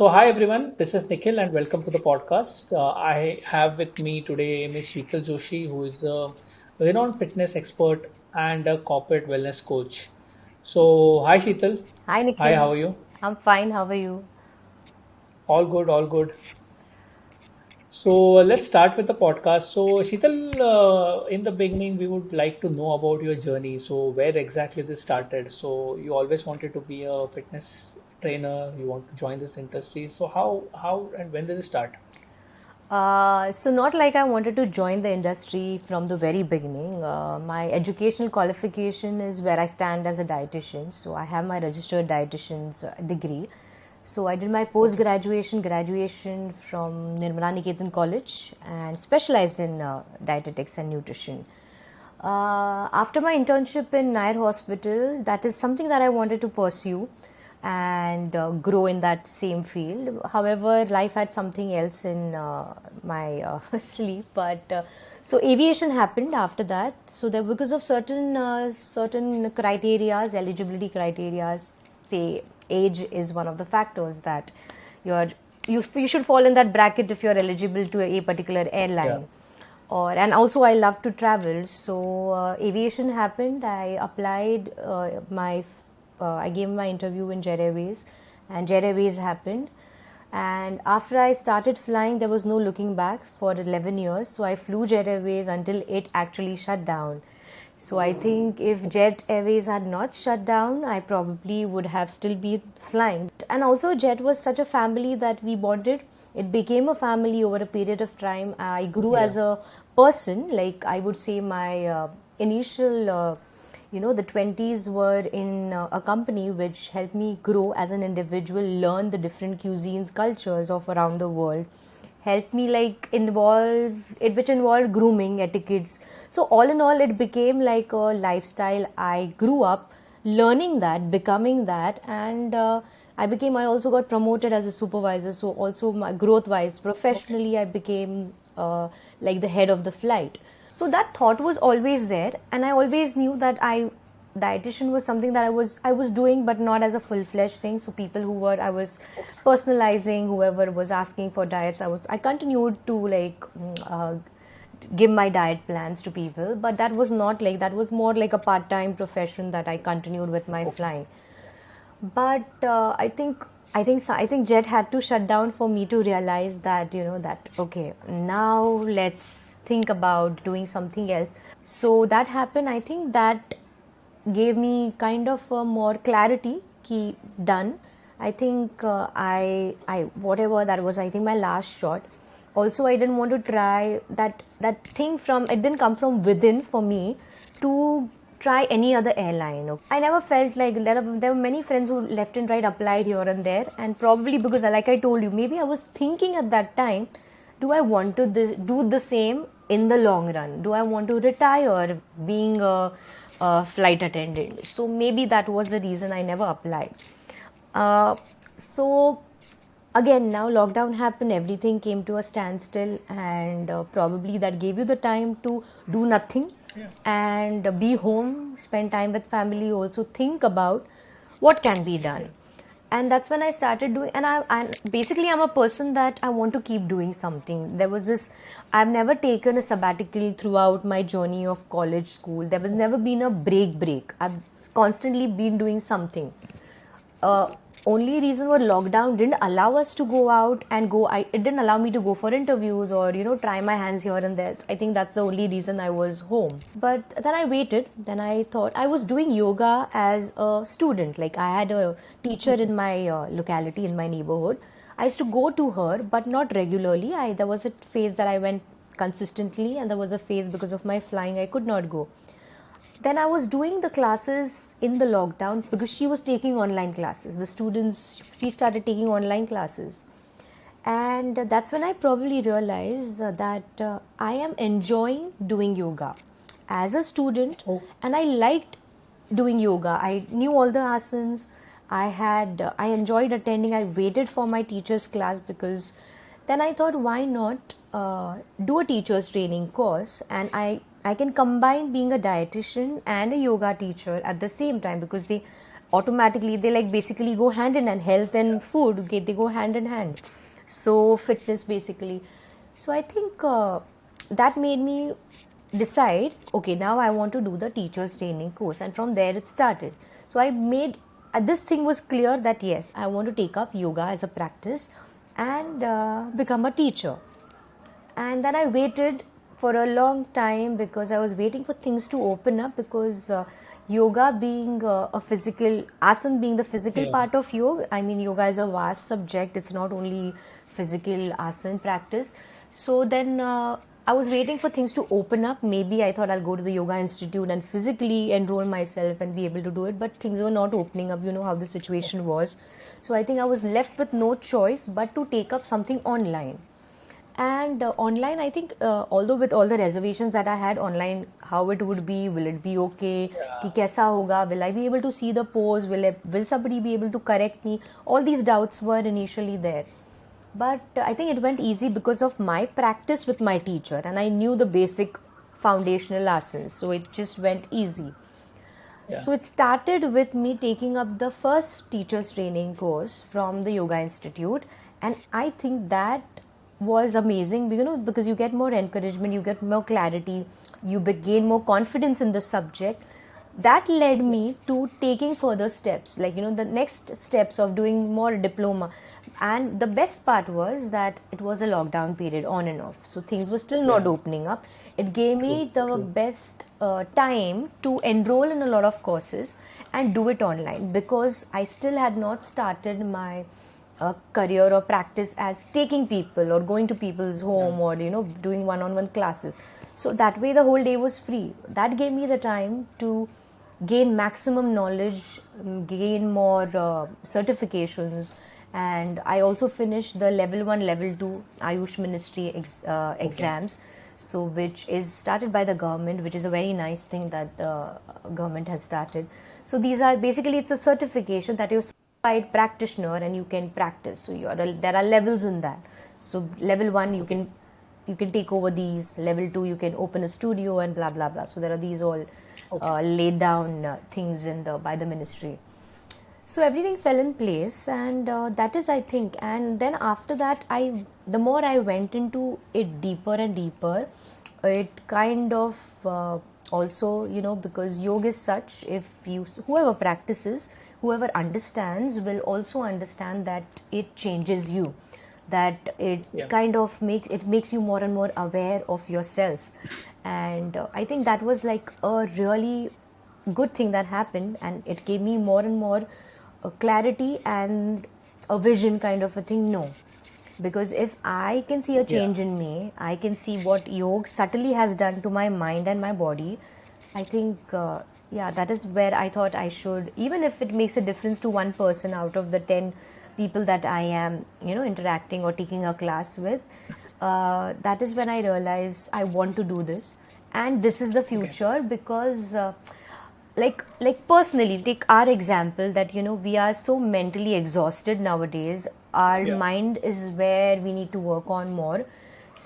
So hi everyone, this is Nikhil and welcome to the podcast. I have with me today Ms. Sheetal Joshi, who is a renowned fitness expert and a corporate wellness coach. So hi Sheetal, Hi hi, Nikhil, how are you? I'm fine. How are you? All good, all good. So let's start with the podcast. So Sheetal, in the beginning, we would like to know about your journey. So where exactly this started? So you always wanted to be a fitness trainer. You want to join this industry. So how and when did it start? So not like I wanted to join the industry from the very beginning. My educational qualification is where I stand as a dietitian. So I have my registered dietitian's degree. So I did my post Okay. graduation from Nirmala Niketan College and specialized in dietetics and nutrition. After my internship in Nair Hospital, that is something that I wanted to pursue and grow in that same field. However, life had something else in my sleep. But so aviation happened after that. So there, because of certain criterias, eligibility criterias, say age is one of the factors that you're you should fall in that bracket if you're eligible to a particular Yeah. airline. Or and also I love to travel, so aviation happened. I applied my I gave my interview in Jet Airways, and Jet Airways happened. And after I started flying, there was no looking back for 11 years. So I flew Jet Airways until it actually shut down. So I think if Jet Airways had not shut down, I probably would have still been flying. And also, Jet was such a family that we bonded. It became a family over a period of time. I grew Yeah. as a person. Like I would say, my initial, the 20s were in a company which helped me grow as an individual, learn the different cuisines, cultures of around the world, helped me like involve it, which involved grooming etiquettes. So all in all, it became like a lifestyle. I grew up learning that, becoming that, and I also got promoted as a supervisor. So also my growth wise, Okay. professionally, I became like the head of the flight. So that thought was always there, and I always knew that I dietitian was something that I was doing, but not as a full fledged thing. So people who were I was Okay. personalizing, whoever was asking for diets, I continued to like give my diet plans to people, but that was not like that was more like a part time profession that I continued with my Okay. flying. But I think Jet had to shut down for me to realize that that okay, now let's think about doing something else. So that happened. I think that gave me kind of more clarity ki done. I think I whatever that was, I think my last shot. Also, I didn't want to try that thing from it didn't come from within for me to try any other airline. I never felt like there were many friends who left and right applied here and there, and probably because, like I told you, maybe I was thinking at that time, do I want to do the same in the long run? Do I want to retire being a flight attendant? So maybe that was the reason I never applied. So again, now lockdown happened, everything came to a standstill, and probably that gave you the time to do nothing Yeah. and be home, spend time with family, also think about what can be Yeah. done. And that's when I started doing, and basically I'm a person that I want to keep doing something. There was this, I've never taken a sabbatical throughout my journey of college, school. There was Okay. never been a break. I've constantly been doing something. uh, Only reason was lockdown didn't allow us to go out and it didn't allow me to go for interviews or try my hands here and there. I think that's the only reason I was home. But then I waited. Then I thought, I was doing yoga as a student. Like I had a teacher Okay. in my locality, in my neighborhood. I used to go to her, but not regularly. I There was a phase that I went consistently, and there was a phase because of my flying I could not go. Then I was doing the classes in the lockdown because she was taking online classes. The students, she started taking online classes. And that's when I probably realized that I am enjoying doing yoga as a student, Oh, and I liked doing yoga. I knew all the asanas. I enjoyed attending. I waited for my teacher's class because then I thought, why not do a teacher's training course, and I can combine being a dietitian and a yoga teacher at the same time, because automatically they like basically go hand in hand. Health and food, okay, they go hand in hand. So fitness basically. So I think that made me decide, okay, now I want to do the teachers training course, and from there it started. So I made this thing was clear that yes, I want to take up yoga as a practice and become a teacher. And then I waited for a long time because I was waiting for things to open up, because yoga being a physical asan, being the physical Yeah. part of yoga, I mean yoga is a vast subject, it's not only physical asan practice. So then I was waiting for things to open up. Maybe I thought I'll go to the yoga institute and physically enroll myself and be able to do it, but things were not opening up. You know how the situation was. So I think I was left with no choice but to take up something online. And online, I think, although with all the reservations that I had online, how it would be, will it be okay, Yeah. कि कैसा होगा, will I be able to see the pose, will somebody be able to correct me? All these doubts were initially there. But I think it went easy because of my practice with my teacher, and I knew the basic foundational asanas, so it just went easy. Yeah. So it started with me taking up the first teachers training course from the Yoga Institute, and I think that was amazing. You know, because you get more encouragement, you get more clarity, you gain more confidence in the subject. That led me to taking further steps, like the next steps of doing more diploma. And the best part was that it was a lockdown period, on and off, so things were still not Yeah. opening up. It gave True. me the True. best time to enroll in a lot of courses and do it online, because I still had not started my career or practice as taking people or going to people's Yeah. home or doing one-on-one classes. So that way the whole day was free. That gave me the time to gain maximum knowledge, gain more certifications. And I also finished the level 1 level 2 Ayush ministry Okay. exams, so which is started by the government, which is a very nice thing that the government has started. So these are basically, it's a certification that you're certified practitioner and you can practice. So there are levels in that. So level 1, Okay. you can take over these. Level 2, you can open a studio and blah blah blah. So there are these all Okay. laid down things in the by the ministry. So everything fell in place, and that is, I think. And then after that, the more I went into it deeper and deeper, it kind of also, because yoga is such, if you, whoever practices, whoever understands, will also understand that it changes you, that it Yeah. kind of makes you more and more aware of yourself. And I think that was like a really good thing that happened, and it gave me more and more clarity and a vision kind of a thing. No, because if I can see a Yeah. change in me, I can see what yoga subtly has done to my mind and my body. I think yeah, that is where I thought I should, even if it makes a difference to one person out of the 10 people that I am interacting or taking a class with. That is when I realized I want to do this, and this is the Okay. future. Because like personally, take our example, that we are so mentally exhausted nowadays. Our Yeah. mind is where we need to work on more.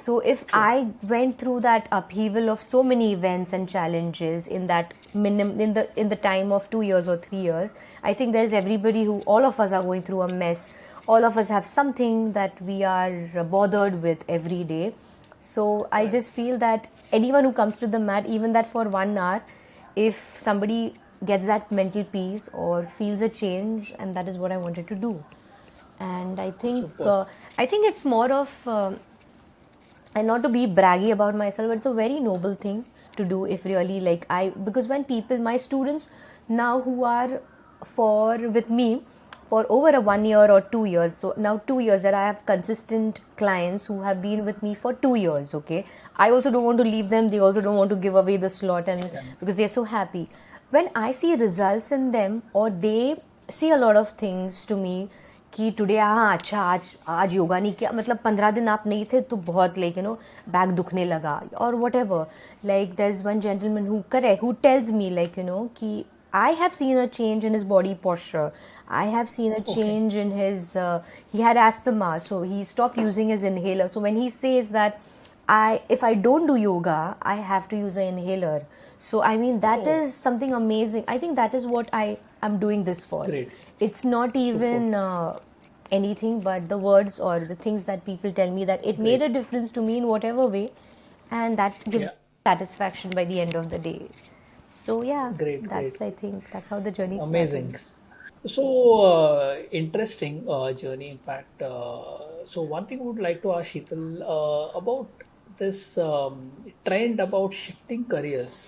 So if True. I went through that upheaval of so many events and challenges in that in the time of 2 years or 3 years, I think there's everybody, who all of us are going through a mess. All of us have something that we are bothered with every day. So I Right. just feel that anyone who comes to the mat, even that for 1 hour, if somebody gets that mental peace or feels a change, and that is what I wanted to do. And I think Super. it's more of and not to be braggy about myself, but it's a very noble thing to do. If really, like, because when people, my students now, who are for with me for over a 1 year or 2 years, so now 2 years that I have consistent clients who have been with me for 2 years. Okay, I also don't want to leave them, they also don't want to give away the slot, and Yeah. because they're so happy when I see results in them, or they see a lot of things to me, कि today, हाँ अच्छा, आज योगा नहीं किया, मतलब 15 दिन आप नहीं थे तो बहुत, लाइक बैक दुखने लगा, और whatever. Like there is one gentleman who tells me, like कि I have seen a change in his body posture. I have seen a Okay. change in his. He had asthma, so he stopped using his inhaler. So when he says that, if I don't do yoga, I have to use an inhaler. So I mean, that Oh. is something amazing. I think that is what I'm doing this for. Great. It's not Super. even anything but the words or the things that people tell me that it made Great. a difference to me in whatever way, and that gives Yeah. satisfaction by the end of the day. So yeah, Great. Great. that's, I think that's how the journey started. Amazing. So interesting journey. In fact, so one thing I would like to ask Sheetal about this trend about shifting careers.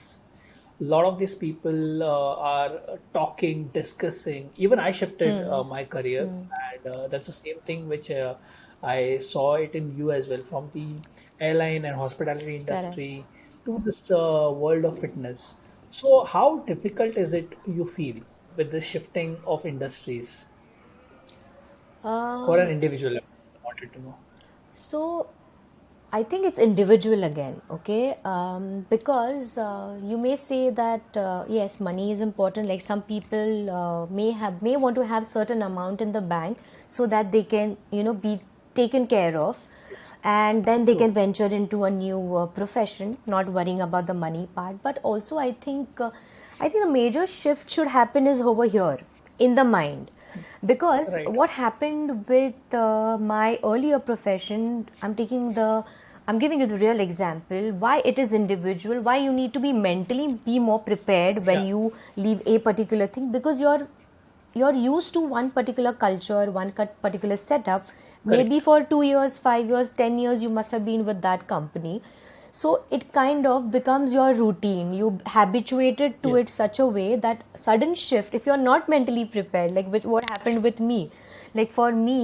A lot of these people are talking, discussing. Even I shifted my career, and that's the same thing which I saw it in you as well, from the airline and hospitality Correct. industry to this world of fitness. So, how difficult is it you feel with the shifting of industries for an Um, individual? I wanted to know. so I think it's individual again, okay? Because you may say that yes, money is important. Like some people may want to have certain amount in the bank so that they can, be taken care of, Yes, and then they can true. venture into a new profession, not worrying about the money part. But also, I think the major shift should happen is over here in the mind, because Right. what happened with my earlier profession, I'm giving you the real example why it is individual, why you need to be mentally be more prepared when Yeah. you leave a particular thing, because you're used to one particular culture, one particular setup. Maybe Correct. for 2 years, 5 years, 10 years you must have been with that company. So it kind of becomes your routine. You habituated to Yes. it such a way that sudden shift, if you're not mentally prepared, like with what happened with me, like for me,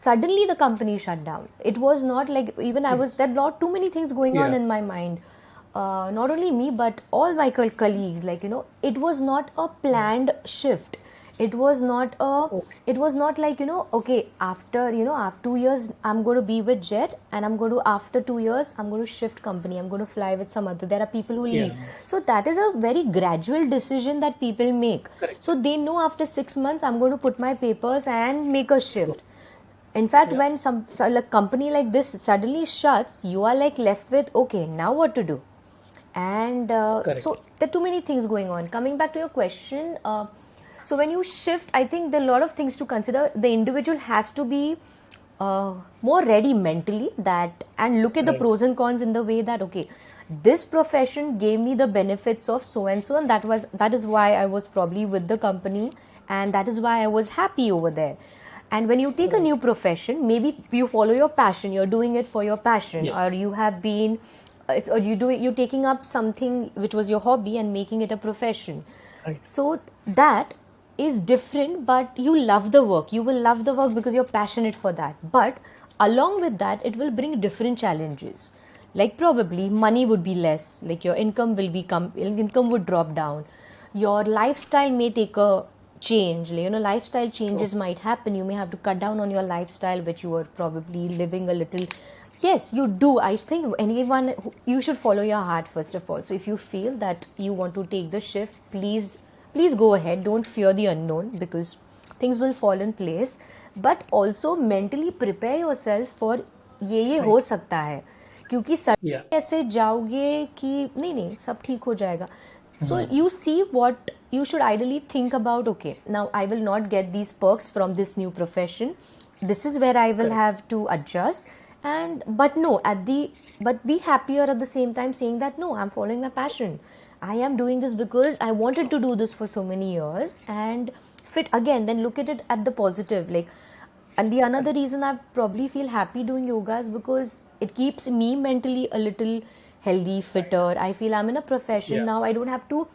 suddenly the company shut down. It was not like, even I was Yes. there, not too many things going on Yeah. in my mind. Not only me but all my colleagues, like, it was not a Mm. planned shift. It was not a, Okay. it was not like, okay, after 2 years I'm going to be with Jet, and I'm going to, after 2 years I'm going to shift company, I'm going to fly with some other, there are people who leave. Yeah. So that is a very gradual decision that people make. Correct. So they know after 6 months I'm going to put my papers and make a True. shift. In fact, Yeah. when some like company like this suddenly shuts, you are like left with, okay, now what to do? And Correct. so there are too many things going on. Coming back to your question, so when you shift, I think there are a lot of things to consider. The individual has to be more ready mentally, that, and look at the Right. pros and cons in the way that, okay, this profession gave me the benefits of so and so, and that is why I was probably with the company, and that is why I was happy over there. And when you take a Right. new profession, maybe you follow your passion, you're doing it for your passion, or Yes. you have been or you're taking up something which was your hobby and making it a profession. Right. So that is different, but you love the work, you will love the work because you're passionate for that. But along with that, it will bring different challenges. Like probably money would be less, like your income would drop down, your lifestyle may take a change, lifestyle True. changes might happen. You may have to cut down on your lifestyle which you were probably living a little. Yes, you do. I think you should follow your heart first of all. So if you feel that you want to take the shift, please go ahead. Don't fear the unknown, because things will fall in place. But also mentally prepare yourself for ये हो Right. सकता है, क्योंकि suddenly Yeah. ऐसे जाओगे कि नहीं नहीं सब ठीक हो जाएगा. So Mhm. you see what you should ideally think about. Okay, now I will not get these perks from this new profession. This is where I will Correct. have to adjust. And but no, but be happier at the same time, saying that no, I'm following my True. passion. I am doing this because I wanted to do this for so many years, and fit again. Then look at it at the positive, like. And the another Correct. reason I probably feel happy doing yoga is because it keeps me mentally a little healthy, Right. fitter. I feel I'm in a profession Yeah. now. I don't have to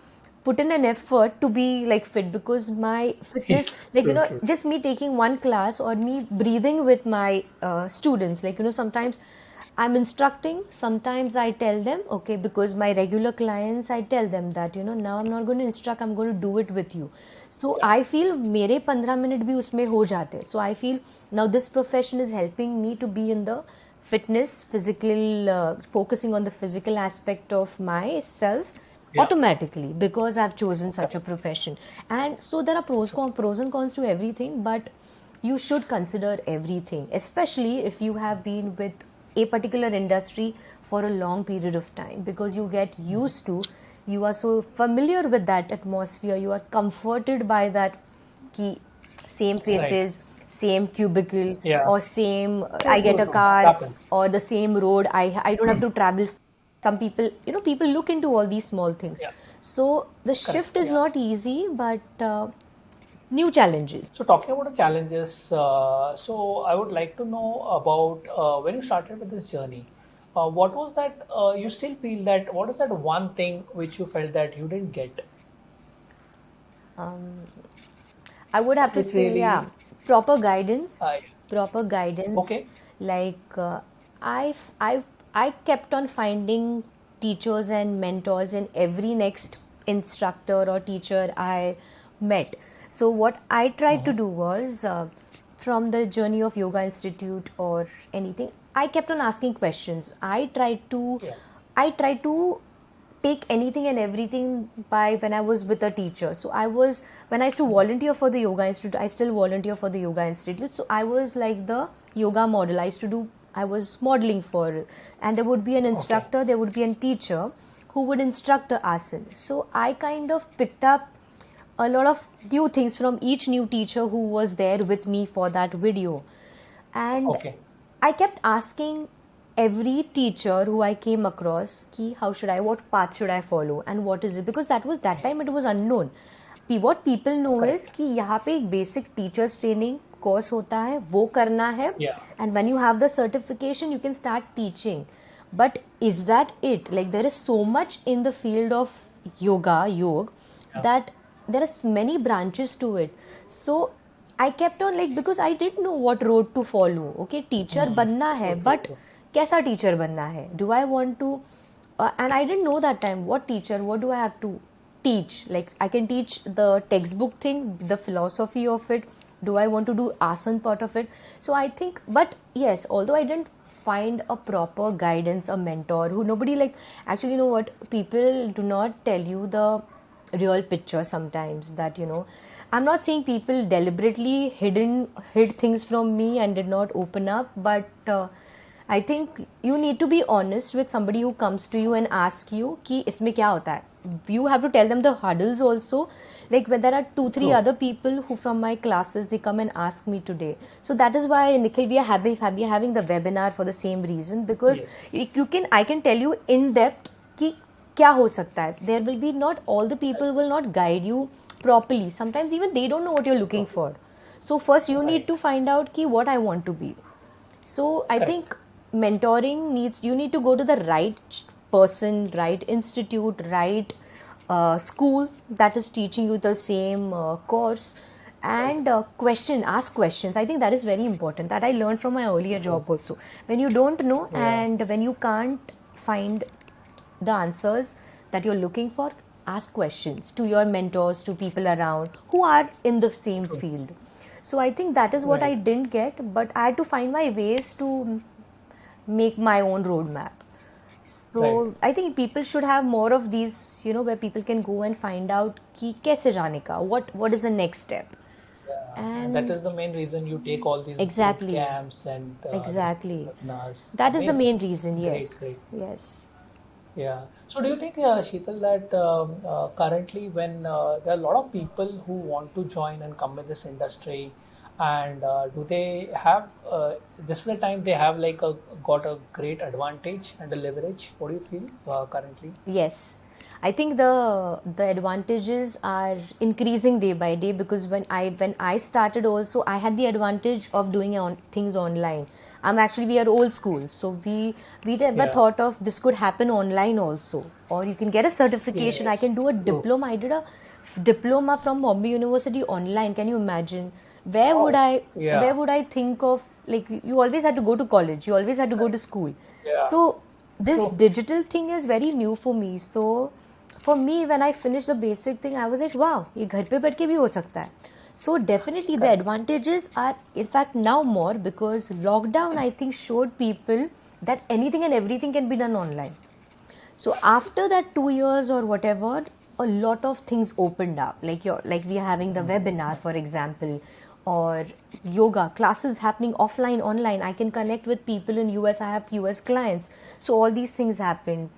put in an effort to be like fit, because my fitness, like, True. True. just me taking one class or me breathing with my students, like, sometimes I'm instructing, sometimes I tell them, okay, because my regular clients, I tell them that, now I'm not going to instruct, I'm going to do it with you. So Yeah. I feel मेरे 15 minute भी उसमें हो जाते. So I feel now this profession is helping me to be in the fitness, physical, focusing on the physical aspect of myself Yeah. automatically, because I've chosen such a Correct. profession. And so there are True. pros and cons to everything, but you should consider everything, especially if you have been with a particular industry for a long period of time, because you get Mhm. used to you are so familiar with that atmosphere, you are comforted by that, ki same Right. faces, same cubicle, Yeah. or same True, I get true, a true. car, Happens. or the same road, I don't have Hmm. to travel. Some people, people look into all these small things. Yeah. So the Correct. shift is Yeah. not easy, but new challenges. So talking about the challenges, so I would like to know about when you started with this journey. What was that? You still feel that? What is that one thing which you felt that you didn't get, I would have to which say, yeah, really? proper guidance, Uh, proper guidance. okay. Like I, I kept on finding teachers and mentors in every next instructor or teacher I met. So what I tried to Hmm. do was, from the journey of Yoga Institute or anything, I kept on asking questions. Yeah. I tried to take anything and everything by when I was with a teacher. So I was, when I used to Yeah. volunteer for the Yoga Institute, I still volunteer for the Yoga Institute. So I was like the yoga model. I used to do, I was modeling for it. And there would be an Okay. instructor, there would be a teacher who would instruct the asana. So I kind of picked up a lot of new things from each new teacher who was there with me for that video. And Okay. I kept asking every teacher who I came across ki how should I, what path should I follow, and what is it, because that time it was unknown. What people know is Correct. कि यहाँ पे एक basic teachers training course होता है, वो करना है, Yeah. and when you have the certification you can start teaching. But is that it? Like there is so much in the field of yoga Yeah. that there are many branches to it. So I kept on, like, because I didn't know what road to follow. Okay, teacher Hmm. बनना है, True. True. but True. कैसा teacher बनना है? Do I want to? And I didn't know that time what teacher. What do I have to teach? Like I can teach the textbook thing, the philosophy of it. Do I want to do asan part of it? So I think, but yes, although I didn't find a proper guidance, a mentor who nobody, like, actually, you know what, people do not tell you the real picture sometimes, that I'm not saying people deliberately hid things from me and did not open up, but I think you need to be honest with somebody who comes to you and ask you कि इसमें क्या होता है. You have to tell them the hurdles also. Like when there are two three True. other people who from my classes, they come and ask me today. So that is why, Nikhil, we are having the webinar for the same reason, because Yes. you can I can tell you in depth कि क्या हो सकता है. There will be, not all the Right. people will not guide you properly. Sometimes even they don't know what you're looking True. for. So first you need Right. to find out कि what I want to be. So I Correct. think mentoring needs, you need to go to the right person, right institute, right school that is teaching you the same course, Right. and ask questions. I think that is very important. That I learned from my earlier True. job also. When you don't know Yeah. and when you can't find the answers that you're looking for, ask questions to your mentors, to people around who are in the same True. field. So I think that is what I Right. didn't get, but I had to find my ways to make my own roadmap. Right. So I think people should have more of these, where people can go and find out कि कैसे जाने का, what is the next step. Yeah, and that And is the main reason you take all these boot exactly, camps and these exactly. webinars. That is the Amazing. main reason. Great, Yes, great. yes. Yeah. So do you think, Sheetal, that currently when there are a lot of people who want to join and come in this industry, and do they have this is the time they have like got a great advantage and a leverage? What do you feel currently? Yes, I think the advantages are increasing day by day, because when I started also, I had the advantage of doing things online. We are old school, so we never Yeah. thought of this could happen online also, or you can get a certification. I Yes. can do a True. diploma. I did a diploma from Bombay University online. Can you imagine? Where would Wow. I Yeah. where would I think of, like, you always had to go to college, you always had to go to Correct. school. Yeah. So this True. digital thing is very new for me. So for me, when I finished the basic thing, I was like, wow, ये घर पे बैठ के भी हो सकता है. So definitely the Correct. advantages are in fact now more, because lockdown, I think, showed people that anything and everything can be done online. So after that 2 years or whatever, a lot of things opened up. Like we are having the webinar, for example, or yoga classes happening offline, online. I can connect with people in US. I have US clients. So all these things happened.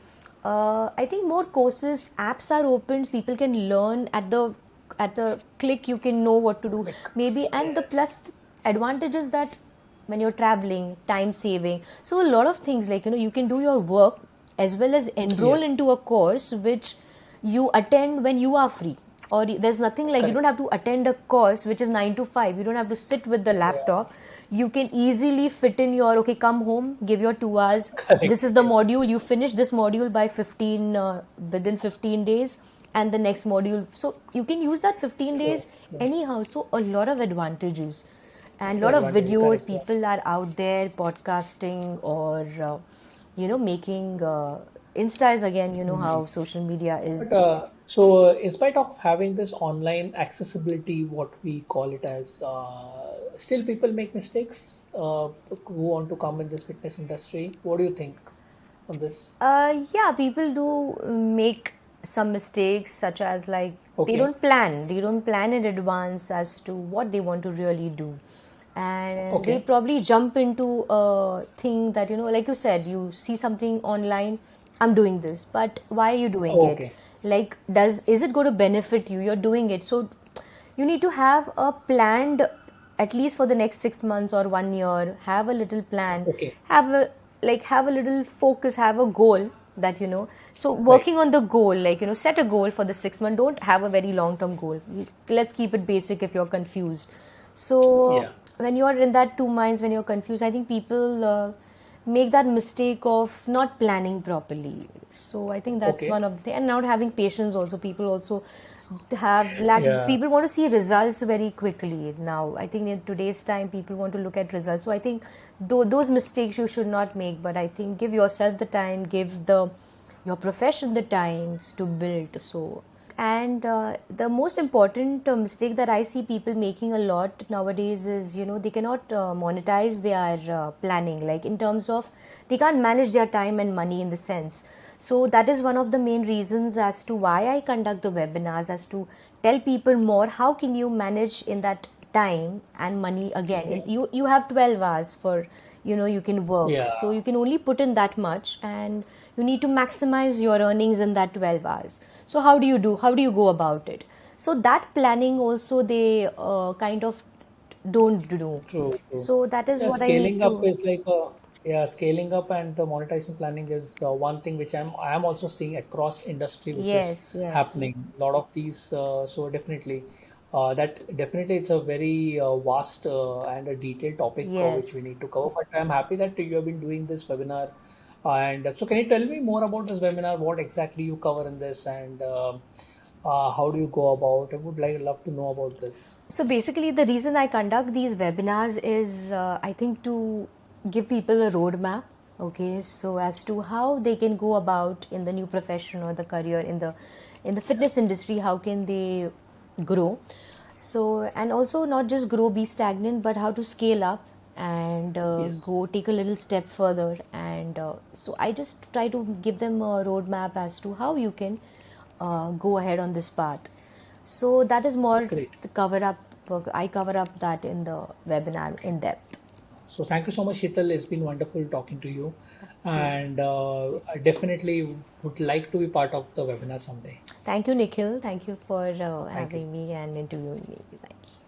I think more courses, apps are open. People can learn at the click. You can know what to do. Like, Maybe, and the yes, plus advantage is that when you're traveling, time saving. So a lot of things, like you can do your work as well as enroll yes, into a course which you attend when you are free. Or there's nothing like you don't correct. have to attend a course which is 9 to 5. You don't have to sit with the Yeah, laptop. You can easily fit in your, okay, come home, give your 2 hours. correct. This is the Yeah, module, you finish this module by 15 within 15 days, and the next module, so you can use that 15 true. days Yeah. anyhow. So a lot of advantages, and a lot of Advantage, videos, correct. Yeah. people are out there podcasting, or making insta is, again, Hmm. how social media But is. in spite of having this online accessibility, what we call it as, still people make mistakes who want to come in this fitness industry. What do you think on this? Yeah, people do make some mistakes, such as like Okay. they don't plan in advance as to what they want to really do, and they Okay. probably jump into a thing that, like you said, you see something online, I'm doing this, but why are you doing it? Okay. Like, does is it going to benefit you? You're doing it, so you need to have a planned, at least for the next 6 months or 1 year, have a little plan, Okay. have a, like, have a little focus, have a goal that, so Right. working on the goal, like, set a goal for the 6 month. Don't have a very long term goal. Let's keep it basic if you're confused. So Yeah. when you're in that two minds, when you're confused, I think people make that mistake of not planning properly. So I think that's Okay. one of the things, and not having patience also. People also have lack. Yeah. People want to see results very quickly now. I think in today's time, people want to look at results. So I think those mistakes you should not make. But I think give yourself the time, give the your profession the time to build. So, and the most important mistake that I see people making a lot nowadays is, they cannot monetize their planning, like in terms of they can't manage their time and money in the sense. So that is one of the main reasons as to why I conduct the webinars, as to tell people more how can you manage in that time and money. Again, Okay. you have 12 hours for, you can work, Yeah. so you can only put in that much, and you need to maximize your earnings in that 12 hours. So how do you go about it? So that planning also they kind of don't do. True. True. So that is Yeah. what I need Scaling up to. is like a, yeah. Scaling up and the monetization planning is one thing which I am also seeing across industry, which is Yes, yes, happening. A lot of these. So definitely, that definitely it's a very vast and a detailed topic which we yes. need to cover. But I'm happy that you have been doing this webinar. And so, can you tell me more about this webinar? What exactly you cover in this, and how do you go about? I would like love to know about this. So basically, the reason I conduct these webinars is, I think, to give people a roadmap. Okay, so as to how they can go about in the new profession or the career in the Yeah. fitness industry, how can they grow? So, and also not just grow, be stagnant, but how to scale up and Yes. go take a little step further. And so I just try to give them a roadmap as to how you can go ahead on this path. So that is more Great. to cover up. I cover up that in the webinar in depth. So thank you so much, Sheetal. It's been wonderful talking to you, You. and I definitely would like to be part of the webinar someday. Thank you, Nikhil. Thank you for Thank you. having me and interviewing me. Thank you.